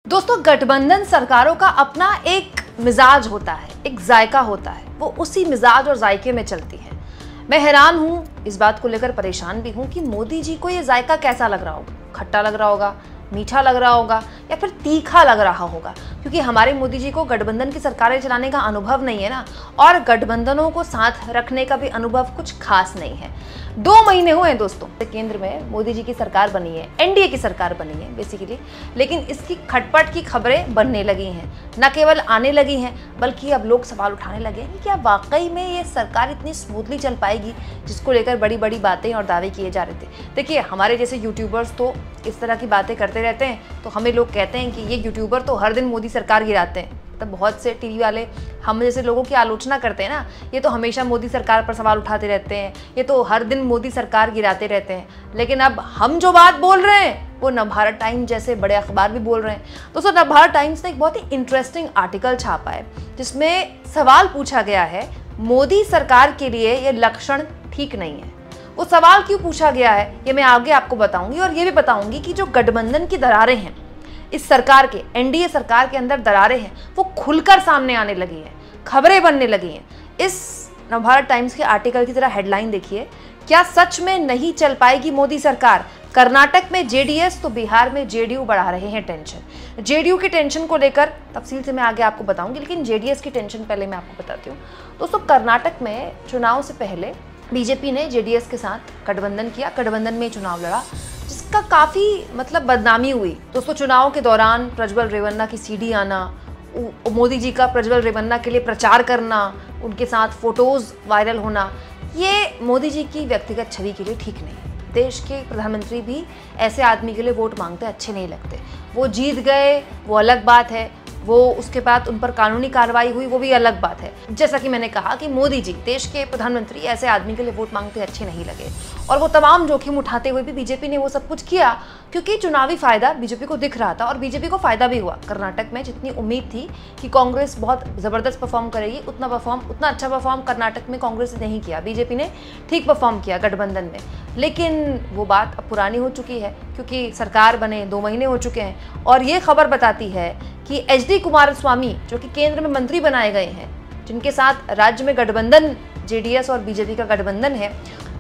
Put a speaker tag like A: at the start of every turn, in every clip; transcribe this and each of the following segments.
A: दोस्तों, गठबंधन सरकारों का अपना एक मिजाज होता है, एक जायका होता है, वो उसी मिजाज और जायके में चलती है। मैं हैरान हूँ, इस बात को लेकर परेशान भी हूँ कि मोदी जी को ये जायका कैसा लग रहा होगा। खट्टा लग रहा होगा, मीठा लग रहा होगा या फिर तीखा लग रहा होगा, क्योंकि हमारे मोदी जी को गठबंधन की सरकारें चलाने का अनुभव नहीं है ना, और गठबंधनों को साथ रखने का भी अनुभव कुछ खास नहीं है। 2 महीने हुए हैं दोस्तों, केंद्र में मोदी जी की सरकार बनी है, एनडीए की सरकार बनी है बेसिकली, लेकिन इसकी खटपट की खबरें बनने लगी हैं, न केवल आने लगी हैं बल्कि अब लोग सवाल उठाने लगे हैं कि क्या वाकई में ये सरकार इतनी स्मूथली चल पाएगी, जिसको लेकर बड़ी बड़ी बातें और दावे किए जा रहे थे। देखिए, हमारे जैसे यूट्यूबर्स तो इस तरह की बातें करते रहते हैं, तो हमें लोग कहते हैं कि ये यूट्यूबर तो हर दिन मोदी सरकार गिराते हैं। तब बहुत से टीवी वाले हम जैसे लोगों की आलोचना करते हैं ना, ये तो हमेशा मोदी सरकार पर सवाल उठाते रहते हैं, ये तो हर दिन मोदी सरकार गिराते रहते हैं। लेकिन अब हम जो बात बोल रहे हैं वो नवभारत टाइम्स जैसे बड़े अखबार भी बोल रहे हैं। दोस्तों, नवभारत टाइम्स ने एक बहुत ही इंटरेस्टिंग आर्टिकल छापा है, जिसमें सवाल पूछा गया है, मोदी सरकार के लिए ये लक्षण ठीक नहीं है। वो सवाल क्यों पूछा गया है ये मैं आगे आपको बताऊंगी, और ये भी बताऊंगी कि जो गठबंधन की दरारें हैं, इस सरकार के एनडीए सरकार के अंदर दरारें हैं, वो खुलकर सामने आने लगी हैं, खबरें बनने लगी हैं। इस नवभारत टाइम्स के आर्टिकल की तरह हेडलाइन देखिए, क्या सच में नहीं चल पाएगी मोदी सरकार? कर्नाटक में जेडीएस तो बिहार में जेडीयू बढ़ा रहे हैं टेंशन। जेडीयू की टेंशन को लेकर तफसील से मैं आगे आपको बताऊंगी, लेकिन जेडीएस की टेंशन पहले मैं आपको बताती हूँ। दोस्तों, कर्नाटक में चुनाव से पहले बीजेपी ने जेडीएस के साथ गठबंधन किया, गठबंधन में चुनाव लड़ा, जिसका काफ़ी बदनामी हुई। दोस्तों, चुनाव के दौरान प्रज्वल रेवन्ना की सीडी आना, मोदी जी का प्रज्वल रेवन्ना के लिए प्रचार करना, उनके साथ फोटोज़ वायरल होना, ये मोदी जी की व्यक्तिगत छवि के लिए ठीक नहीं। देश के प्रधानमंत्री भी ऐसे आदमी के लिए वोट मांगते अच्छे नहीं लगते। वो जीत गए वो अलग बात है, वो उसके बाद उन पर कानूनी कार्रवाई हुई वो भी अलग बात है। जैसा कि मैंने कहा कि मोदी जी देश के प्रधानमंत्री ऐसे आदमी के लिए वोट मांगते अच्छे नहीं लगे, और वो तमाम जोखिम उठाते हुए भी बीजेपी ने वो सब कुछ किया, क्योंकि चुनावी फायदा बीजेपी को दिख रहा था, और बीजेपी को फायदा भी हुआ। कर्नाटक में जितनी उम्मीद थी कि कांग्रेस बहुत ज़बरदस्त परफॉर्म करेगी, उतना अच्छा परफॉर्म कर्नाटक में कांग्रेस ने नहीं किया, बीजेपी ने ठीक परफॉर्म किया गठबंधन में। लेकिन वो बात अब पुरानी हो चुकी है, क्योंकि सरकार बने 2 महीने हो चुके हैं, और ये खबर बताती है कि एचडी कुमारस्वामी, जो कि केंद्र में मंत्री बनाए गए हैं, जिनके साथ राज्य में गठबंधन जेडीएस और बीजेपी का गठबंधन है,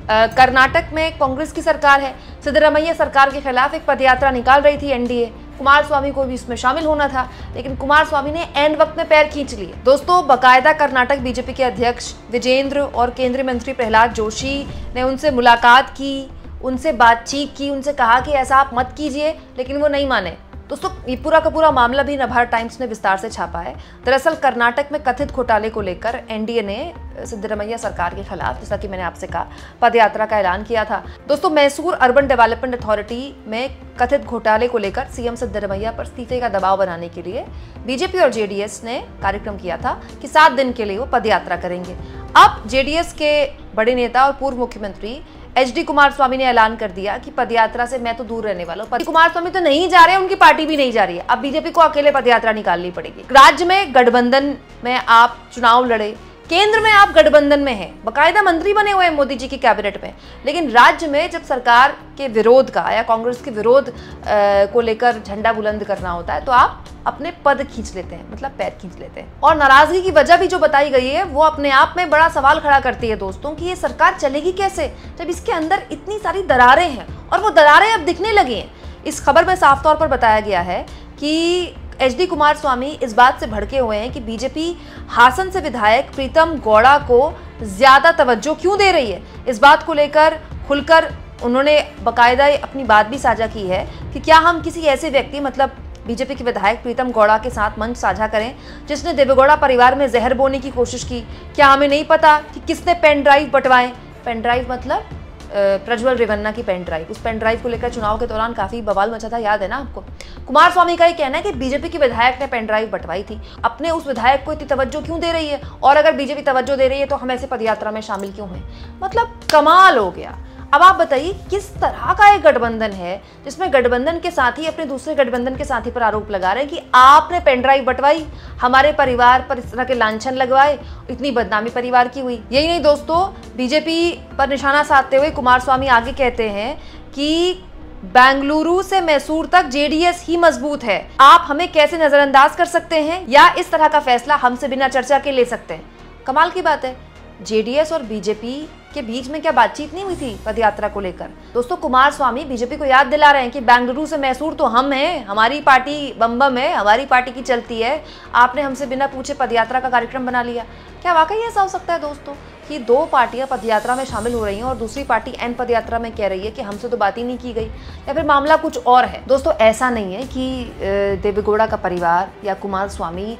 A: कर्नाटक में कांग्रेस की सरकार है, सिद्धरामैया सरकार के खिलाफ एक पदयात्रा निकाल रही थी एनडीए। कुमारस्वामी को भी इसमें शामिल होना था, लेकिन कुमारस्वामी ने एंड वक्त में पैर खींच लिए। दोस्तों, बाकायदा कर्नाटक बीजेपी के अध्यक्ष विजेंद्र और केंद्रीय मंत्री प्रहलाद जोशी ने उनसे मुलाकात की, उनसे बातचीत की, उनसे कहा कि ऐसा आप मत कीजिए, लेकिन वो नहीं माने। दोस्तों, ये पूरा का पूरा मामला भी नवभारत टाइम्स ने विस्तार से छापा है। दरअसल कर्नाटक में कथित घोटाले को लेकर एनडीए ने सिद्धरामैया सरकार के खिलाफ, जैसा कि मैंने आपसे कहा, पदयात्रा का ऐलान किया था। दोस्तों, मैसूर अर्बन डेवलपमेंट अथॉरिटी में कथित घोटाले को लेकर सीएम सिद्धरामैया पर इस्तीफे का दबाव बनाने के लिए बीजेपी और जेडीएस ने कार्यक्रम किया था कि 7 दिन के लिए वो पदयात्रा करेंगे। अब जेडीएस के बड़े नेता और पूर्व मुख्यमंत्री एचडी कुमारस्वामी ने ऐलान कर दिया कि पदयात्रा से मैं तो दूर रहने वाला हूँ। कुमारस्वामी तो नहीं जा रहे, उनकी पार्टी भी नहीं जा रही है। अब बीजेपी को अकेले पदयात्रा निकालनी पड़ेगी। राज्य में गठबंधन में आप चुनाव लड़े, केंद्र में आप गठबंधन में हैं, बाकायदा मंत्री बने हुए हैं मोदी जी की कैबिनेट में, लेकिन राज्य में जब सरकार के विरोध का या कांग्रेस के विरोध को लेकर झंडा बुलंद करना होता है, तो आप अपने पद खींच लेते हैं, मतलब पैर खींच लेते हैं। और नाराजगी की वजह भी जो बताई गई है वो अपने आप में बड़ा सवाल खड़ा करती है दोस्तों, कि ये सरकार चलेगी कैसे जब इसके अंदर इतनी सारी दरारें हैं, और वो दरारें अब दिखने लगी हैं। इस खबर में साफ तौर पर बताया गया है कि एचडी कुमारस्वामी इस बात से भड़के हुए हैं कि बीजेपी हासन से विधायक प्रीतम गौड़ा को ज्यादा तवज्जो क्यों दे रही है। इस बात को लेकर खुलकर उन्होंने बाकायदा अपनी बात भी साझा की है कि क्या हम किसी ऐसे व्यक्ति, मतलब बीजेपी के विधायक प्रीतम गौड़ा के साथ मंच साझा करें जिसने देवेगौड़ा परिवार में जहर बोने की कोशिश की? क्या हमें नहीं पता कि किसने पेन ड्राइव बंटवाए? पेन ड्राइव मतलब प्रज्वल रेवन्ना की पेन ड्राइव। उस पेन ड्राइव को लेकर चुनाव के दौरान काफी बवाल मचा था, याद है ना आपको? कुमारस्वामी का ये कहना है कि बीजेपी के विधायक ने पेन ड्राइव बंटवाई थी। अपने उस विधायक को इतनी तवज्जो क्यों दे रही है, और अगर बीजेपी तवज्जो दे रही है तो हम ऐसे पदयात्रा में शामिल क्यों हैं? मतलब कमाल हो गया। अब आप बताइए, किस तरह का एक गठबंधन है जिसमें गठबंधन के साथी अपने दूसरे गठबंधन के साथी पर आरोप लगा रहे हैं कि आपने पेन ड्राइव बंटवाई, हमारे परिवार पर इस तरह के लांछन लगवाए, इतनी बदनामी परिवार की हुई। यही नहीं दोस्तों, बीजेपी पर निशाना साधते हुए कुमारस्वामी आगे कहते हैं कि बेंगलुरु से मैसूर तक जेडीएस ही मजबूत है। आप हमें कैसे नजरअंदाज कर सकते हैं या इस तरह का फैसला हमसे बिना चर्चा के ले सकते हैं? कमाल की बात है, जेडीएस और बीजेपी के बीच में क्या बातचीत नहीं हुई थी पदयात्रा को लेकर? दोस्तों, कुमारस्वामी बीजेपी को याद दिला रहे हैं कि बेंगलुरु से मैसूर तो हम हैं, हमारी पार्टी बम बम है, हमारी पार्टी की चलती है, आपने हमसे बिना पूछे पदयात्रा का कार्यक्रम बना लिया। क्या वाकई ऐसा हो सकता है दोस्तों कि दो पार्टियां पदयात्रा में शामिल हो रही हैं और दूसरी पार्टी एन पदयात्रा में कह रही है कि हमसे तो बात ही नहीं की गई, या फिर मामला कुछ और है? दोस्तों, ऐसा नहीं है कि देवेगौड़ा का परिवार या कुमारस्वामी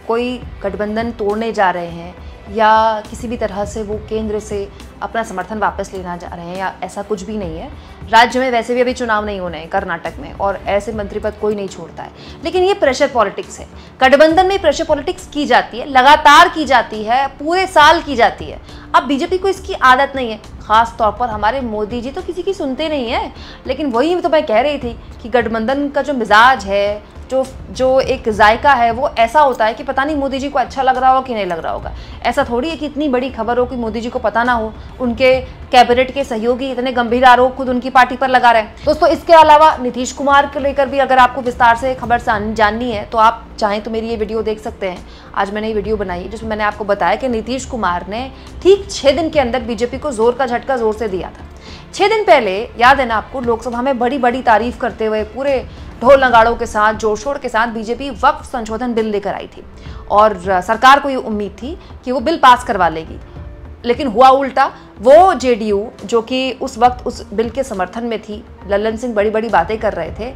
A: कोई गठबंधन तोड़ने जा रहे हैं या किसी भी तरह से वो केंद्र से अपना समर्थन वापस लेना जा रहे हैं, या ऐसा कुछ भी नहीं है। राज्य में वैसे भी अभी चुनाव नहीं होने हैं कर्नाटक में, और ऐसे मंत्री पद कोई नहीं छोड़ता है। लेकिन ये प्रेशर पॉलिटिक्स है, गठबंधन में प्रेशर पॉलिटिक्स की जाती है, लगातार की जाती है, पूरे साल की जाती है। अब बीजेपी को इसकी आदत नहीं है, खास तौर पर हमारे मोदी जी तो किसी की सुनते नहीं है। लेकिन वही तो मैं कह रही थी कि गठबंधन का जो मिजाज है, जो एक जायका है, वो ऐसा होता है कि पता नहीं मोदी जी को अच्छा लग रहा हो कि नहीं लग रहा होगा। ऐसा थोड़ी है कि इतनी बड़ी खबर हो कि मोदी जी को पता ना हो, उनके कैबिनेट के सहयोगी इतने गंभीर आरोप खुद उनकी पार्टी पर लगा रहे हैं। दोस्तों, इसके अलावा नीतीश कुमार को लेकर भी अगर आपको विस्तार से खबर जाननी है तो आप चाहें तो मेरी ये वीडियो देख सकते हैं। आज मैंने ये वीडियो बनाई जिसमें मैंने आपको बताया कि नीतीश कुमार ने ठीक 6 दिन के अंदर बीजेपी को जोर का झटका जोर से दिया था। 6 दिन पहले याद है ना आपको, लोकसभा में बड़ी बड़ी तारीफ करते हुए पूरे ढोल नगाड़ों के साथ, जोर शोर के साथ बीजेपी वक्फ संशोधन बिल लेकर आई थी और सरकार को ये उम्मीद थी कि वो बिल पास करवा लेगी। लेकिन हुआ उल्टा। वो जेडीयू जो कि उस वक्त उस बिल के समर्थन में थी, लल्लन सिंह बड़ी बड़ी बातें कर रहे थे,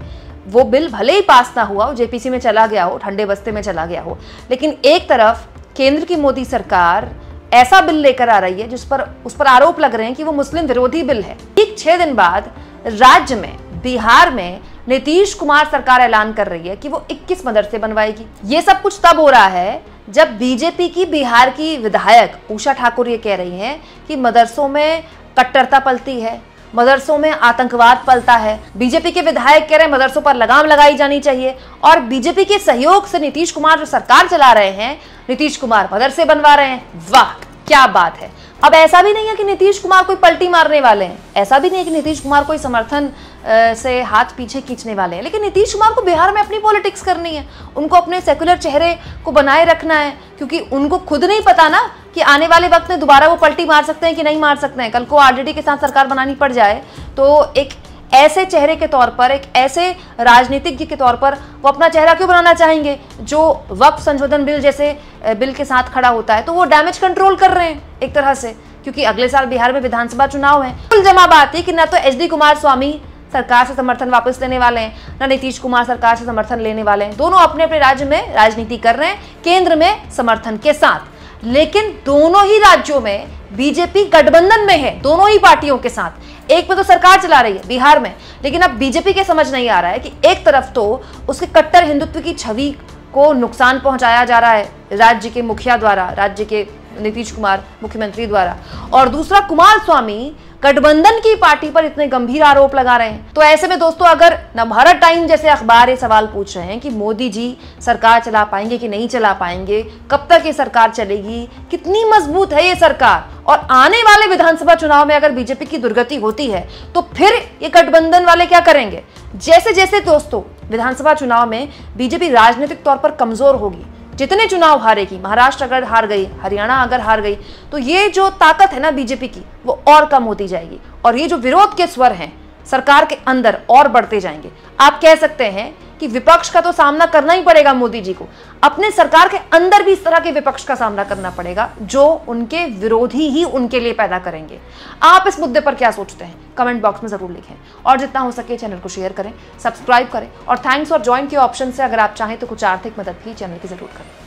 A: वो बिल भले ही पास ना हुआ, वो जेपीसी में चला गया हो, ठंडे बस्ते में चला गया हो, लेकिन एक तरफ केंद्र की मोदी सरकार ऐसा बिल लेकर आ रही है उस पर आरोप लग रहे हैं कि वो मुस्लिम विरोधी बिल है। ठीक 6 दिन बाद राज्य में, बिहार में नीतीश कुमार सरकार ऐलान कर रही है कि वो 21 मदरसे बनवाएगी। ये सब कुछ तब हो रहा है जब बीजेपी की बिहार की विधायक उषा ठाकुर ये कह रही हैं कि मदरसों में कट्टरता पलती है, मदरसों में आतंकवाद पलता है। बीजेपी के विधायक कह रहे हैं मदरसों पर लगाम लगाई जानी चाहिए, और बीजेपी के सहयोग से नीतीश कुमार जो सरकार चला रहे हैं, नीतीश कुमार मदरसे बनवा रहे हैं। वाह, क्या बात है। अब ऐसा भी नहीं है कि नीतीश कुमार कोई पलटी मारने वाले हैं, ऐसा भी नहीं है कि नीतीश कुमार कोई समर्थन से हाथ पीछे खींचने वाले हैं, लेकिन नीतीश कुमार को बिहार में अपनी पॉलिटिक्स करनी है, उनको अपने सेक्युलर चेहरे को बनाए रखना है, क्योंकि उनको खुद नहीं पता ना कि आने वाले वक्त में दोबारा वो पलटी मार सकते हैं कि नहीं मार सकते हैं। कल को आरजेडी के साथ सरकार बनानी पड़ जाए तो एक ऐसे चेहरे के तौर पर, एक ऐसे राजनीतिज्ञ के तौर पर वो अपना चेहरा क्यों बनाना चाहेंगे जो वक्फ संशोधन बिल जैसे बिल के साथ खड़ा होता है? तो वो डैमेज कंट्रोल कर रहे हैं एक तरह से, क्योंकि अगले साल बिहार में विधानसभा चुनाव है। कुल जमा बात है कि ना तो एचडी कुमारस्वामी सरकार से समर्थन वापस लेने वाले हैं, ना नीतीश कुमार सरकार से समर्थन लेने वाले हैं। दोनों अपने अपने राज्य में राजनीति कर रहे हैं, केंद्र में समर्थन के साथ। लेकिन दोनों ही राज्यों में बीजेपी गठबंधन में है, दोनों ही पार्टियों के साथ। एक में तो सरकार चला रही है बिहार में, लेकिन अब बीजेपी के समझ नहीं आ रहा है कि एक तरफ तो उसके कट्टर हिंदुत्व की छवि को नुकसान पहुंचाया जा रहा है राज्य के मुखिया द्वारा, राज्य के नीतीश कुमार मुख्यमंत्री द्वारा, और दूसरा कुमारस्वामी गठबंधन की पार्टी पर इतने गंभीर आरोप लगा रहे हैं। तो ऐसे में दोस्तों, अगर नवभारत टाइम जैसे अखबार ये सवाल पूछ रहे हैं कि मोदी जी सरकार चला पाएंगे कि नहीं चला पाएंगे, कब तक ये सरकार चलेगी, कितनी मजबूत है ये सरकार, और आने वाले विधानसभा चुनाव में अगर बीजेपी की दुर्गति होती है तो फिर ये गठबंधन वाले क्या करेंगे? जैसे जैसे दोस्तों विधानसभा चुनाव में बीजेपी राजनीतिक तौर पर कमजोर होगी, जितने चुनाव हारेगी, महाराष्ट्र अगर हार गई, हरियाणा अगर हार गई, तो ये जो ताकत है ना बीजेपी की, वो और कम होती जाएगी, और ये जो विरोध के स्वर हैं सरकार के अंदर और बढ़ते जाएंगे। आप कह सकते हैं कि विपक्ष का तो सामना करना ही पड़ेगा मोदी जी को, अपने सरकार के अंदर भी इस तरह के विपक्ष का सामना करना पड़ेगा जो उनके विरोधी ही उनके लिए पैदा करेंगे। आप इस मुद्दे पर क्या सोचते हैं? कमेंट बॉक्स में जरूर लिखें, और जितना हो सके चैनल को शेयर करें, सब्सक्राइब करें, और थैंक्स और ज्वाइन के ऑप्शन से अगर आप चाहें तो कुछ आर्थिक मदद भी चैनल की जरूर करें।